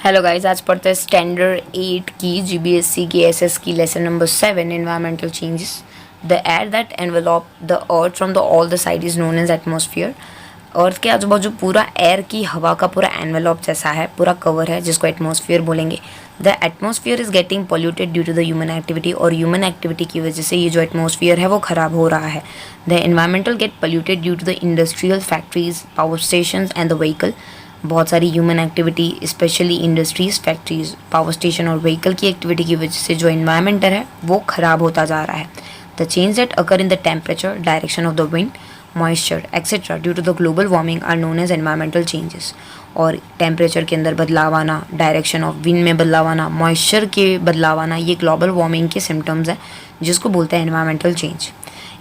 Hello guys, आज पढ़ते हैं स्टैंडर्ड 8 की जीबीएसई की एसएस की lesson number 7 environmental changes. The air that envelop the earth from the all the side is known as atmosphere. Earth के आजू बाजू पूरा एयर की हवा का पूरा एनवेलप जैसा है, पूरा कवर है, जिसको एटमॉस्फेयर बोलेंगे। The atmosphere is getting polluted due to the human activity, और ह्यूमन एक्टिविटी की वजह से ये जो एटमॉस्फेयर है वो ख़राब हो रहा है। The environmental get polluted due to the industrial factories, power station and the vehicle. बहुत सारी human activity, specially industries, factories, power station और व्हीकल की एक्टिविटी की वजह से जो एनवायरमेंट है वो ख़राब होता जा रहा है। The change that occur in the temperature, direction of the wind, moisture etcetera due to the global warming are known as environmental changes. और टेम्परेचर के अंदर बदलाव आना, डायरेक्शन ऑफ विंड में बदलाव आना, मॉइस्चर के बदलाव आना, ये ग्लोबल वार्मिंग के सिम्टम्स हैं, जिसको बोलते हैं एनवायरमेंटल चेंज।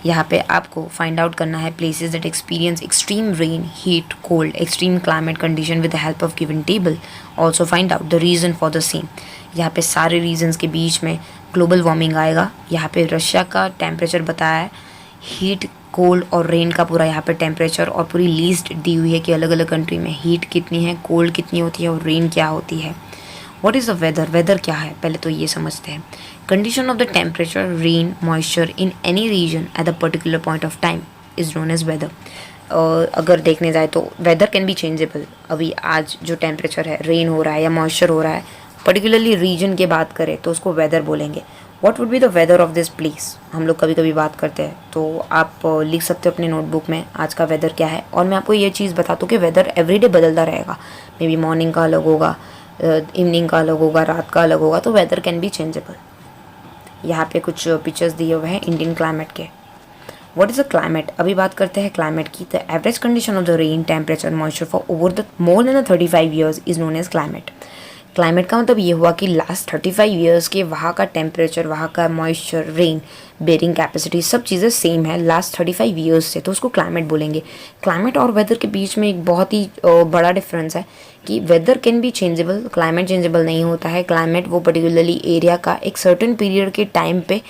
यहाँ पे आपको फाइंड आउट करना है places that experience extreme rain, heat, cold, extreme climate condition with the help of given table. Also find out the reason for the same. यहाँ पे सारे रीजंस के बीच में ग्लोबल वार्मिंग आएगा। यहाँ पे रशिया का टेम्परेचर बताया है, हीट, कोल्ड और रेन का पूरा यहाँ पे टेम्परेचर और पूरी लिस्ट दी हुई है कि अलग अलग कंट्री में हीट कितनी है, कोल्ड कितनी होती है और रेन क्या होती है। What is the weather? Weather क्या है पहले तो ये समझते हैं। Condition of the temperature, rain, moisture in any region at the particular point of time is known as weather. अगर देखने जाए तो वेदर कैन बी चेंजेबल। अभी आज जो टेम्परेचर है, रेन हो रहा है या मॉइस्चर हो रहा है, पर्टिकुलरली रीजन की बात करें तो उसको वेदर बोलेंगे। What would be the weather of this place, हम लोग कभी कभी बात करते हैं, तो आप लिख सकते हो अपने नोटबुक में आज का वेदर क्या है। और मैं आपको ये चीज़ बता दूँ कि वेदर एवरीडे बदलता रहेगा। मे बी मॉर्निंग का अलग होगा, इवनिंग का अलग होगा, रात का अलग होगा, तो वेदर कैन बी चेंजेबल। यहाँ पे कुछ पिक्चर्स दिए हुए हैं इंडियन क्लाइमेट के। What is the climate? अभी बात करते हैं क्लाइमेट की। The average condition of the rain, temperature, moisture for over the more than 35 years is known as climate. Climate का मतलब ये हुआ कि लास्ट 35 ईयर्स के वहाँ का टेम्परेचर, वहाँ का मॉइस्चर, रेन बेरिंग कैपेसिटी, सब चीज़ें सेम है लास्ट 35 ईयर्स से, तो उसको क्लाइमेट बोलेंगे। क्लाइमेट और वेदर के बीच में एक बहुत ही बड़ा डिफरेंस है कि weather can be changeable, climate changeable नहीं होता है। क्लाइमेट वो पर्टिकुलरली एरिया का एक सर्टेन पीरियड के टाइम पे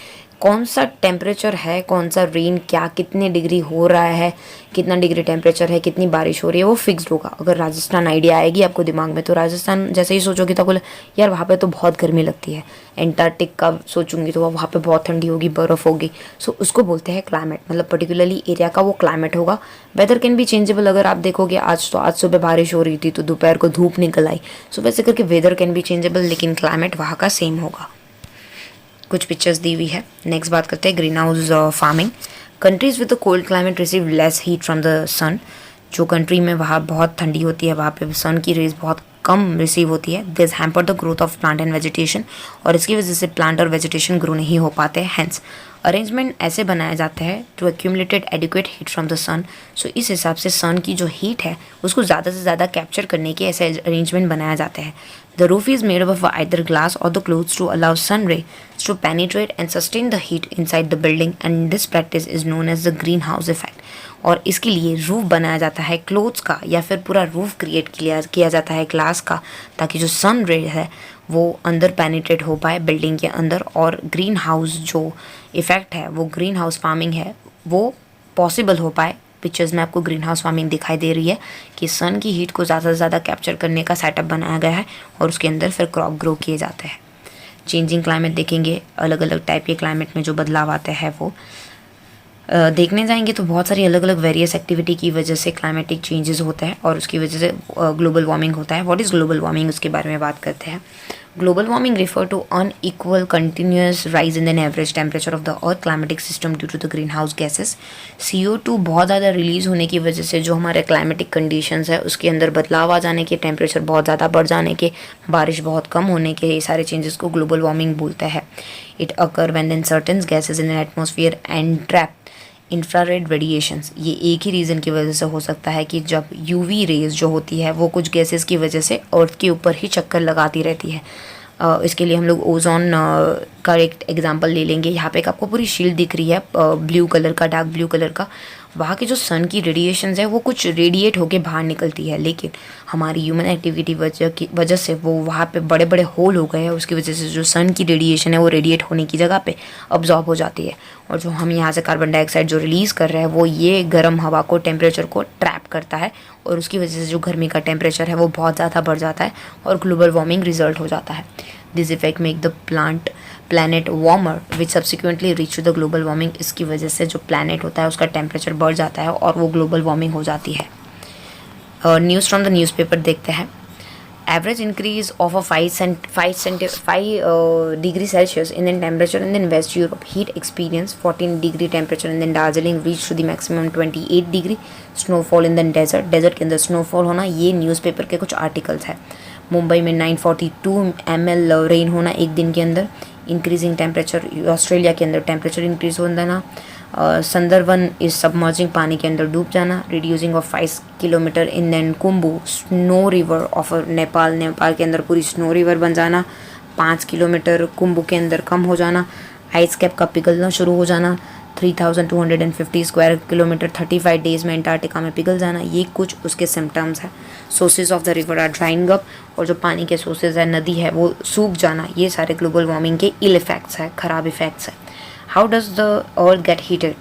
कौन सा टेम्परेचर है, कौन सा रेन, क्या कितने डिग्री हो रहा है, कितना डिग्री टेम्परेचर है, कितनी बारिश हो रही है, वो फिक्स्ड होगा। अगर राजस्थान आइडिया आएगी आपको दिमाग में, तो राजस्थान जैसे ही सोचोगे तो बोले यार वहाँ पे तो बहुत गर्मी लगती है। एंटार्क्टिक का सोचूंगी तो वहाँ पे बहुत ठंडी होगी, बर्फ़ होगी। सो उसको बोलते हैं क्लाइमेट, मतलब पर्टिकुलरली एरिया का वो क्लाइमेट होगा। Weather can be changeable. अगर आप देखोगे आज तो आज सुबह बारिश हो रही थी तो दोपहर को धूप निकल आई, सो वैसे करके वेदर कैन बी चेंजेबल, लेकिन क्लाइमेट वहाँ का सेम होगा। कुछ पिक्चर्स दी हुई है। नेक्स्ट बात करते हैं green house farming. Countries with the cold climate receive less heat from the sun. जो कंट्री में वहाँ बहुत ठंडी होती है, वहाँ पे सन की रेज बहुत कम रिसीव होती है। This hamper the growth of plant and vegetation, और इसकी वजह से प्लांट और वेजिटेशन ग्रो नहीं हो पाते हैं। हैंस अरेंजमेंट ऐसे बनाया जाता है to accumulated adequate heat from the sun. So इस हिसाब से सन की जो हीट है उसको ज़्यादा से ज़्यादा कैप्चर करने के ऐसे अरेंजमेंट बनाया जाते हैं। The roof is made of either glass और the clothes to allow sun rays to penetrate and sustain the heat inside the building, and this practice is known as the greenhouse effect। और इसके लिए roof बनाया जाता है clothes का, या फिर पूरा रूफ क्रिएट किया जाता है ग्लास का, ताकि जो सन रे है वो अंदर पेनिट्रेट हो पाए बिल्डिंग के अंदर। और ग्रीन हाउस जो इफ़ेक्ट है, वो ग्रीन हाउस फार्मिंग है, वो पॉसिबल हो पाए। पिक्चर्स में आपको ग्रीन हाउस फार्मिंग दिखाई दे रही है कि सन की हीट को ज़्यादा से ज़्यादा कैप्चर करने का सेटअप बनाया गया है, और उसके अंदर फिर क्रॉप ग्रो किए जाते हैं। चेंजिंग क्लाइमेट देखेंगे, अलग अलग टाइप के क्लाइमेट में जो बदलाव आते हैं वो देखने जाएंगे तो बहुत सारी अलग अलग वेरियस एक्टिविटी की वजह से क्लाइमेटिक चेंजेस होते हैं, और उसकी वजह से ग्लोबल वार्मिंग होता है। व्हाट इज़ ग्लोबल वार्मिंग, उसके बारे में बात करते हैं। Global warming refer to unequal continuous rise in an average temperature of the earth climatic system due to the greenhouse gases. CO2 बहुत ज़्यादा रिलीज होने की वजह से जो हमारे क्लाइमेटिक कंडीशंस है उसके अंदर बदलाव आ जाने के, टेम्परेचर बहुत ज़्यादा बढ़ जाने के, बारिश बहुत कम होने के, ये सारे चेंजेस को ग्लोबल वार्मिंग बोलते हैं। It occur when then certain gases in an atmosphere and trap infrared radiations. ये एक ही रीज़न की वजह से हो सकता है कि जब UV रेज जो होती है वो कुछ गैसेस की वजह से अर्थ के ऊपर ही चक्कर लगाती रहती है। इसके लिए हम लोग ओजोन का एक एग्जांपल ले लेंगे। यहाँ पे एक आपको पूरी शील्ड दिख रही है ब्लू कलर का, डार्क ब्लू कलर का, वहाँ की जो सन की रेडिएशंस है वो कुछ रेडिएट होके बाहर निकलती है, लेकिन हमारी ह्यूमन एक्टिविटी वजह से वो वहाँ पे बड़े बड़े होल हो गए हैं, उसकी वजह से जो सन की रेडिएशन है वो रेडिएट होने की जगह पे अब्जॉर्ब हो जाती है, और जो हम यहाँ से कार्बन डाइऑक्साइड जो रिलीज़ कर रहे हैं वो ये गर्म हवा को, टेम्परेचर को ट्रैप करता है, और उसकी वजह से जो गर्मी का टेम्परेचर है वो बहुत ज़्यादा बढ़ जाता है और ग्लोबल वार्मिंग रिजल्ट हो जाता है। This effect make the planet warmer which subsequently reach to the global warming। इसकी वजह से जो planet होता है उसका टेम्परेचर बढ़ जाता है और वो ग्लोबल वार्मिंग हो जाती है। न्यूज़ फ्रॉम द न्यूज़पेपर देखते हैं। Average increase of a 5 degree Celsius in the temperature in the West Europe heat experience 14 degree temperature in the Darjeeling reached to the maximum 28 degree snowfall in the desert के अंदर snowfall होना, ये newspaper के कुछ articles है। मुंबई में 942 ml rain होना एक दिन के अंदर। इंक्रीजिंग टेम्परेचर ऑस्ट्रेलिया के अंदर टेम्परेचर इंक्रीज हो जाना। संदरवन इज सबमर्जिंग, पानी के अंदर डूब जाना। Reducing of 5 kilometre in then Khumbu snow river of Nepal के अंदर पूरी स्नो रिवर बन जाना। 5 किलोमीटर कुंभू के अंदर कम हो जाना। आइस कैप का पिघलना शुरू हो जाना। 3250 स्क्वायर किलोमीटर 35 डेज में अंटार्कटिका में पिघल जाना। ये कुछ उसके सिम्टम्स है। Sources of the river are drying up, और जो पानी के सोर्सेज है, नदी है, वो सूख जाना। ये सारे ग्लोबल वार्मिंग के इल इफेक्ट्स है, ख़राब इफेक्ट्स है। How does the earth gate heated,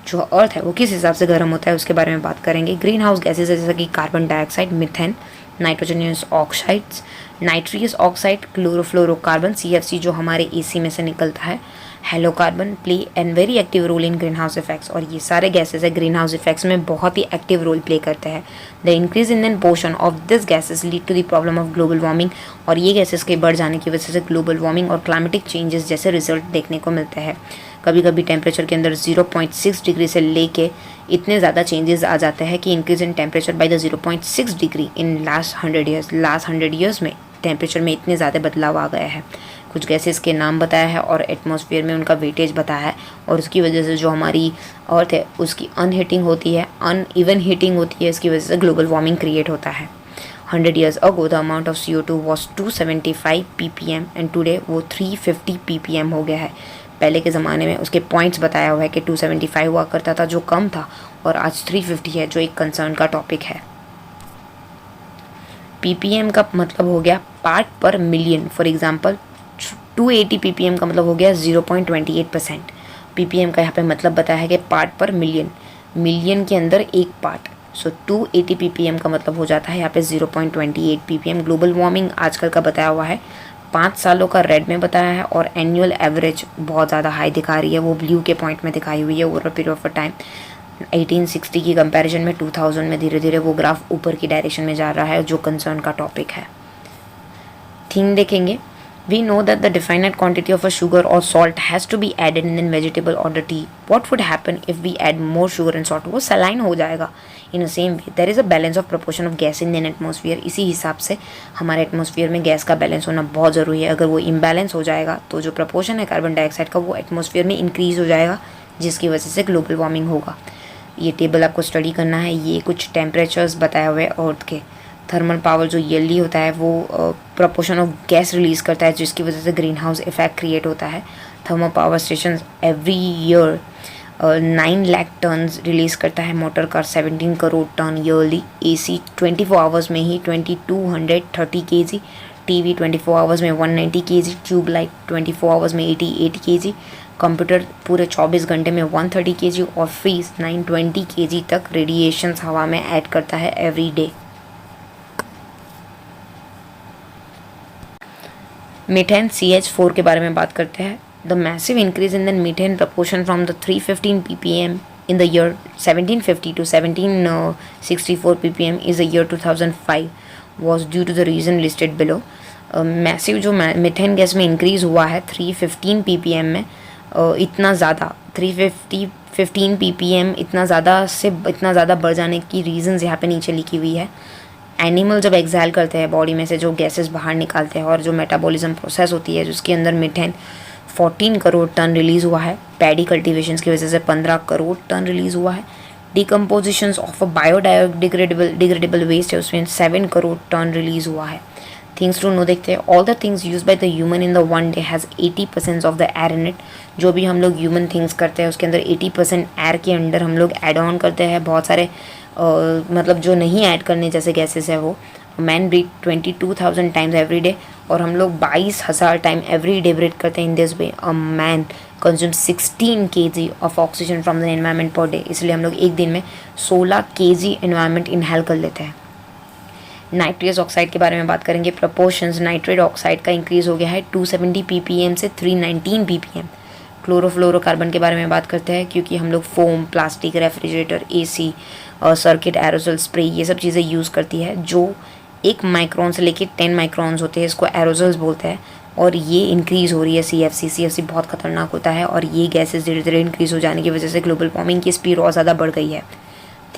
जो अर्थ है वो किस हिसाब से गर्म होता है उसके बारे में बात करेंगे। ग्रीन हाउस गैसेज जैसे कि carbon dioxide, methane, nitrogenous oxides, nitrous oxide, chlorofluorocarbon, CFC जो हमारे AC में से निकलता है, halo carbon play and very active role in green house effects. और ये सारे गैसेज है ग्रीन हाउस इफेक्ट्स में बहुत ही एक्टिव रोल प्ले करते हैं। The increase in the portion of this gases lead to the problem of global warming, और ये गैसेज के बढ़ जाने की वजह से ग्लोबल वार्मिंग और क्लाइमेटिक चेंजेस जैसे रिजल्ट देखने को मिलते हैं। कभी कभी टेम्परेचर के अंदर 0.6 डिग्री से लेके इतने ज़्यादा चेंजेस आ जाते हैं कि increase in temperature by the 0.6 degree in last 100 years में टेम्परेचर में इतने ज़्यादा बदलाव आ गया है। कुछ गैसेस के नाम बताया है और एटमॉस्फेयर में उनका वेटेज बताया है, और उसकी वजह से जो हमारी अर्थ है उसकी अनहीटिंग होती है, अनइवन हीटिंग होती है, इसकी वजह से ग्लोबल वार्मिंग क्रिएट होता है। 100 years ago the amount of CO2 was 275 ppm and today वो 350 ppm हो गया है। पहले के ज़माने में उसके पॉइंट्स बताया हुआ है कि 275 हुआ करता था जो कम था, और आज 350 है जो एक कंसर्न का टॉपिक है। ppm का मतलब हो गया पार्ट पर मिलियन। फॉर एग्जांपल 280 ppm का मतलब हो गया 0.28%। ppm का यहाँ पे मतलब बताया है कि पार्ट पर मिलियन, मिलियन के अंदर एक पार्ट। सो 280 ppm का मतलब हो जाता है यहाँ पे 0.28 ppm। ग्लोबल वार्मिंग आजकल का बताया हुआ है, 5 सालों का रेड में बताया है, और एनुअल एवरेज बहुत ज़्यादा हाई दिखा रही है, वो ब्लू के पॉइंट में दिखाई हुई है over a period of time. 1860 की कंपैरिजन में 2000 में धीरे धीरे वो ग्राफ ऊपर की डायरेक्शन में जा रहा है, जो कंसर्न का टॉपिक है। थीम देखेंगे। We know that the definite quantity of a sugar or salt has to be added in vegetable or the tea. What would happen if we add more sugar and salt? वो saline हो जाएगा। In the same way, there is a balance of proportion of gas in the atmosphere। इसी हिसाब से हमारे atmosphere में gas का balance होना बहुत ज़रूरी है। अगर वो इम्बैलेंस हो जाएगा तो जो प्रपोर्शन है कार्बन डाइऑक्साइड का वो एटमॉस्फेयर में इंक्रीज़ हो जाएगा, जिसकी वजह से ग्लोबल वार्मिंग होगा। ये टेबल आपको स्टडी करना है। ये कुछ टेम्परेचर्स बताए हुए अर्थ के। थर्मल पावर जो ईयरली होता है वो प्रपोर्शन ऑफ गैस रिलीज़ करता है, जिसकी वजह से ग्रीन हाउस इफेक्ट क्रिएट होता है। Thermal power station every year 9 lakh tons release करता है। Motor car 17 crore ton yearly. AC 24 hours में ही 2230 kg। TV 24 आवर्स में 190 kg। ट्यूबलाइट 24 आवर्स में 88 kg। कंप्यूटर पूरे 24 घंटे में 130 kg, और फ्रीज 920 kg तक रेडिएशंस हवा में ऐड करता है एवरी डे। मीथेन CH4 के बारे में बात करते हैं। The massive increase in the methane proportion from the 315 ppm in the year 1750 to 1764 ppm is the year 2005 was due to the reason listed below. Massive जो methane gas में increase हुआ है 315 ppm में, इतना ज़्यादा 315 ppm इतना ज़्यादा बढ़ जाने की रीजंस यहाँ पे नीचे लिखी हुई है। एनिमल जब एक्सहेल करते हैं बॉडी में से जो गैसेस बाहर निकालते हैं, और जो मेटाबॉलिज्म प्रोसेस होती है जिसके अंदर मीथेन 14 करोड़ टन रिलीज़ हुआ है। पैडी कल्टीवेशंस की वजह से 15 करोड़ टन रिलीज़ हुआ है। डिकम्पोजिशंस ऑफ अ बायोडिग्रेडेबल वेस्ट है उसमें 7 करोड़ टन रिलीज़ हुआ है। थिंग्स टू नो देखते हैं। All the things use by the human in the one day has 80% of the air in it. जो भी हम लोग ह्यूमन थिंग्स करते हैं उसके अंदर 80% एयर के अंदर हम लोग एड ऑन करते हैं। बहुत सारे मतलब जो नहीं ऐड करने जैसे गैसेस है वो। Man breathe 22,000 times every day, और हम लोग 22,000 टाइम एवरी डे ब्रीथ करते हैं। In this way a man consume 16 kg of oxygen from the environment per day. इसलिए हम लोग एक दिन में 16 kg एनवायरनमेंट इनहेल कर लेते हैं। नाइट्रियस ऑक्साइड के बारे में बात करेंगे। प्रपोर्शंस नाइट्रेट ऑक्साइड का इंक्रीज हो गया है 270 ppm से 319 ppm। क्लोरोफ्लोरोकार्बन के बारे में बात करते हैं, क्योंकि हम लोग फोम, प्लास्टिक, रेफ्रिजरेटर, एसी और सर्किट, एरोसोल स्प्रे ये सब चीज़ें यूज़ करती है जो 1 माइक्रोन से लेके 10 माइक्रोन्स होते हैं। इसको एरोसोल्स बोलते हैं, और ये इंक्रीज़ हो रही है। CFC बहुत खतरनाक होता है, और ये गैसेस धीरे धीरे इंक्रीज़ हो जाने की वजह से ग्लोबल वार्मिंग की स्पीड और ज़्यादा बढ़ गई है।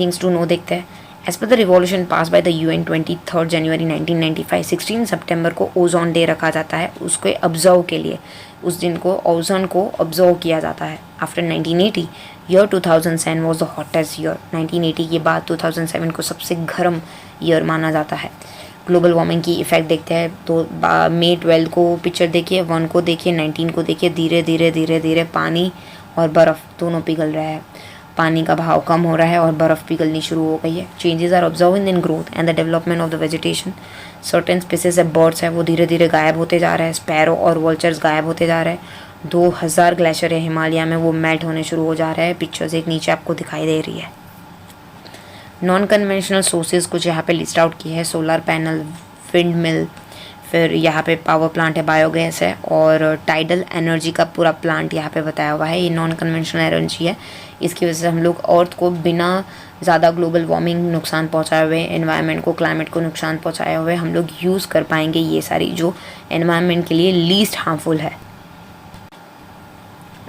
थिंग्स टू नो देखते हैं। As per the revolution pass by the UN 23 January 1995, 16 सितंबर को ओजोन डे रखा जाता है उसको ऑब्जर्व के लिए। उस दिन को ओजोन को ऑब्जर्व किया जाता है। After 1980 year 2007 was the hottest year. 1980 के बाद 2007 को सबसे गर्म ईयर माना जाता है। ग्लोबल वार्मिंग की इफेक्ट देखते हैं तो May 12 को पिक्चर देखिए, 1 को देखिए, 19 को देखिए। धीरे धीरे पानी और बर्फ़ दोनों पिघल रहा है। पानी का भाव कम हो रहा है और बर्फ़ पिघलनी शुरू हो गई है। Changes are observing in growth and the development of the vegetation. Certain species of birds है वो धीरे धीरे गायब होते जा रहे हैं। स्पैरो और वल्चर्स गायब होते जा रहे हैं। 2000 ग्लेशियर है हिमालय में, वो मेल्ट होने शुरू हो जा रहे हैं। पिक्चर्स एक नीचे आपको दिखाई दे रही है। नॉन कन्वेंशनल सोर्सेज कुछ यहाँ पे लिस्ट आउट की है। सोलर पैनल, विंड मिल, फिर यहाँ पे पावर प्लांट है, बायोगैस है, और टाइडल एनर्जी का पूरा प्लांट यहाँ पे बताया हुआ है। ये नॉन कन्वेंशनल एनर्जी है। इसकी वजह से हम लोग अर्थ को बिना ज़्यादा ग्लोबल वार्मिंग नुकसान पहुँचाए हुए, एनवायरनमेंट को, क्लाइमेट को नुकसान पहुँचाए हुए हम लोग यूज़ कर पाएंगे ये सारी जो एनवायरनमेंट के लिए लीस्ट हार्मफुल है।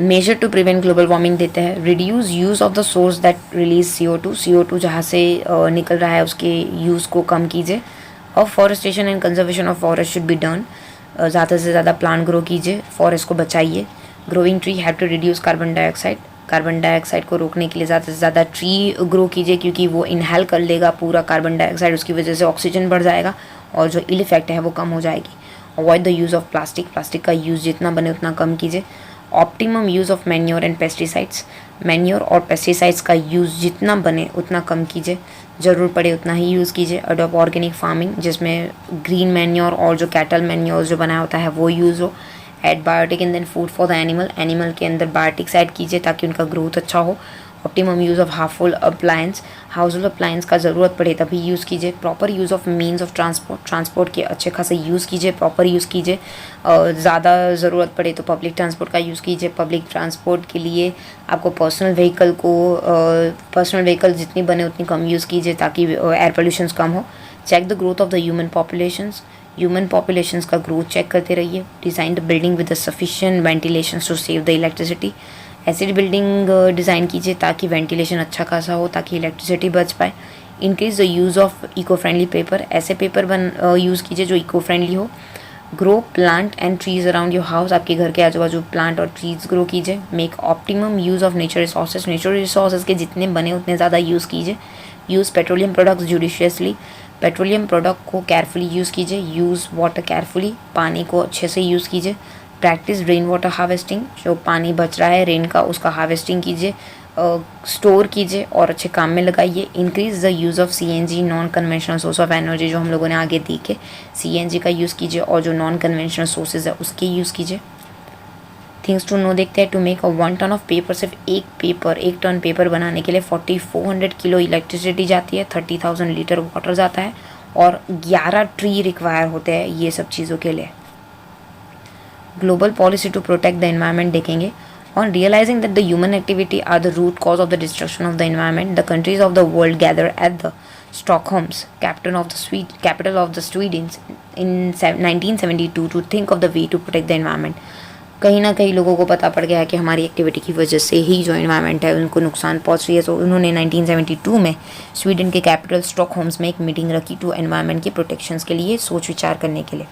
Major to prevent global warming देते हैं। Reduce use of the source that release CO2 जहाँ से निकल रहा है उसके यूज़ को कम कीजिए। और forestation and conservation of forest should be done. ज़्यादा से ज़्यादा प्लांट ग्रो कीजिए, फॉरेस्ट को बचाइए। Growing tree have to reduce carbon dioxide. Carbon dioxide को रोकने के लिए ज़्यादा से ज़्यादा ट्री ग्रो कीजिए, क्योंकि वो इनहेल कर लेगा पूरा कार्बन डाइऑक्साइड। उसकी वजह से ऑक्सीजन बढ़ जाएगा और जो इल इफेक्ट है वो कम हो जाएगी। Avoid the use of plastic. Plastic का यूज़ जितना बने उतना कम कीजिए। Optimum use of manure and pesticides. Manure और पेस्टिसाइड्स का यूज़ जितना बने उतना कम कीजिए, ज़रूर पड़े उतना ही यूज़ कीजिए। अडॉप्ट ऑर्गेनिक फार्मिंग, जिसमें ग्रीन मैन्योर और जो कैटल मैन्योर जो बनाया होता है वो यूज़ हो। Add biotic in then food for the animal. Animal के अंदर बायोटिक्स ऐड कीजिए ताकि उनका ग्रोथ अच्छा हो। Optimum use of household appliance. Household appliance का ज़रूरत पड़े तभी यूज़ कीजिए। Proper use of means of transport के अच्छे खासे यूज़ कीजिए, प्रॉपर यूज़ कीजिए। ज़्यादा ज़रूरत पड़े तो पब्लिक ट्रांसपोर्ट का यूज़ कीजिए। पब्लिक ट्रांसपोर्ट के लिए आपको पर्सनल व्हीकल जितनी बने उतनी कम यूज़ कीजिए ताकि एयर पोल्यूशन कम हो। Check the growth of the human populations का ग्रोथ चेक करते रहिए। Design the building with the sufficient ventilation to save the electricity. ऐसी बिल्डिंग डिज़ाइन कीजिए ताकि वेंटिलेशन अच्छा खासा हो, ताकि इलेक्ट्रिसिटी बच पाए। Increase the use of eco friendly paper. ऐसे पेपर यूज़ कीजिए जो इको फ्रेंडली हो। Grow plant and trees around your house. आपके घर के आजू बाजू प्लांट और ट्रीज ग्रो कीजिए। Make optimum use of nature resources के जितने बने उतने ज़्यादा यूज़ कीजिए। Use petroleum products judiciously. Petroleum product को केयरफुली यूज़ कीजिए। Use water carefully. पानी को अच्छे से यूज़ कीजिए। Practice rain water harvesting. जो पानी बच रहा है रेन का उसका हार्वेस्टिंग कीजिए, स्टोर कीजिए और अच्छे काम में लगाइए। Increase the use of CNG, non conventional source of energy, जो हम लोगों ने आगे देखे। CNG का यूज़ कीजिए और जो नॉन कन्वेंशनल सोर्सेज है उसके यूज़ कीजिए। थिंग्स टू नो देखते हैं। To make 1 ton of paper, सिर्फ एक टन पेपर बनाने के लिए 4400 किलो इलेक्ट्रिसिटी जाती है। 30,000 लीटर वाटर जाता है और 11 ट्री रिक्वायर होते हैं ये सब चीज़ों के लिए। Global policy to protect the environment देखेंगे। On realizing that the human activity are the root cause of the destruction of the environment, the countries of the world gather at the Stockholm's capital of the Sweden in 1972 to think of the way to protect the environment. कहीं ना कहीं लोगों को पता पड़ गया है कि हमारी एक्टिविटी की वजह से ही जो एनवायरनमेंट है उनको नुकसान पहुंच रही है। तो उन्होंने 1972 में स्वीडन के कैपिटल स्टॉकहोम्स में एक मीटिंग रखी टू एनवायरनमेंट के प्रोटेक्शंस के लिए सोच विचार करने के लिए।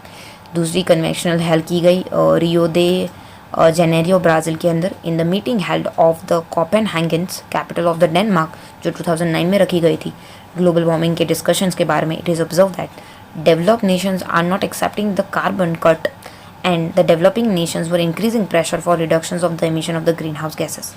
दूसरी कन्वेंशनल हेल्थ की गई रियो दे जेनेरियो ब्राज़ील के अंदर। In the meeting held of the Copenhagens capital of the Denmark जो 2009 में रखी गई थी ग्लोबल वार्मिंग के डिस्कशंस के बारे में। It is observe that developed nations are not accepting the carbon cut and the developing nations were increasing pressure for reductions of the emission of the greenhouse gases.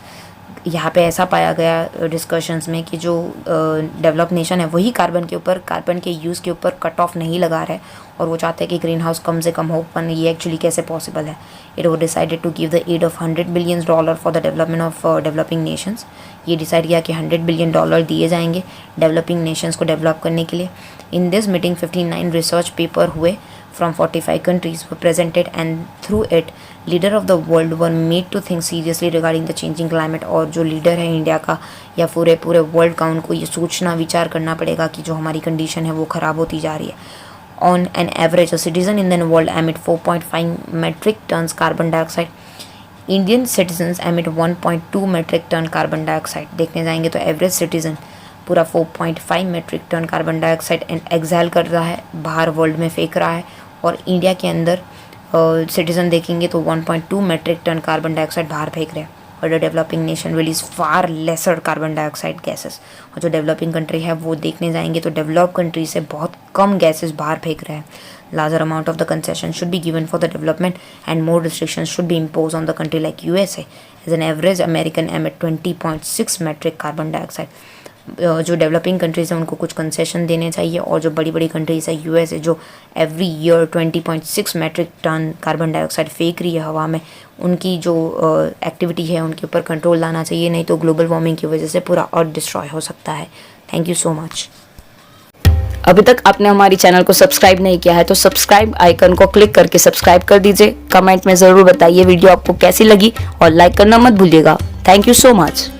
यहाँ पे ऐसा पाया गया discussions में कि जो डेवलप नेशन है वही कार्बन के यूज़ के ऊपर कट ऑफ नहीं लगा रहे और वो चाहते हैं कि ग्रीन हाउस कम से कम हो, पर ये एक्चुअली कैसे पॉसिबल है. इट वो decided to give the aid of $100 billion for the development of developing nations. ये डिसाइड किया कि $100 बिलियन दिए जाएंगे डेवलपिंग नेशंस को डेवलप करने के लिए. In this meeting 59 research paper हुए from 45 countries were presented, and through it leader of the world were made to think seriously regarding the changing climate. और जो लीडर है इंडिया का या पूरे वर्ल्ड का, उनको ये सोचना विचार करना पड़ेगा कि जो हमारी कंडीशन है वो ख़राब होती जा रही है. On an average, a citizen in the world emit 4.5 metric tons carbon dioxide. Indian citizens emit 1.2 metric ton carbon dioxide. देखने जाएंगे तो एवरेज सिटीज़न पूरा 4.5 metric ton carbon dioxide exhale कर रहा है, बाहर वर्ल्ड में फेंक रहा है. और इंडिया के अंदर सिटीज़न देखेंगे तो 1.2 मेट्रिक टन कार्बन डाइऑक्साइड बाहर फेंक रहे हैं. और the developing nation release far lesser carbon dioxide gases. और जो डेवलपिंग कंट्री है वो देखने जाएंगे तो डेवलप कंट्री से बहुत कम गैसेस बाहर फेंक रहे हैं. Larger amount of the concession should be given for the development and more restriction should be impose on the country like USA. As an average American emit 20.6 metric carbon dioxide. जो developing countries हैं उनको कुछ concession देने चाहिए, और जो बड़ी बड़ी कंट्रीज़ है USA जो every year 20.6 metric ton carbon dioxide फेंक रही है हवा में, उनकी जो एक्टिविटी है उनके ऊपर कंट्रोल लाना चाहिए, नहीं तो ग्लोबल वार्मिंग की वजह से पूरा अर्थ डिस्ट्रॉय हो सकता है. Thank you so much. अभी तक आपने हमारी चैनल को सब्सक्राइब नहीं किया है तो सब्सक्राइब आइकन को क्लिक करके सब्सक्राइब कर दीजिए. कमेंट में ज़रूर बताइए वीडियो आपको कैसी लगी और लाइक करना मत भूलिएगा. Thank you so much.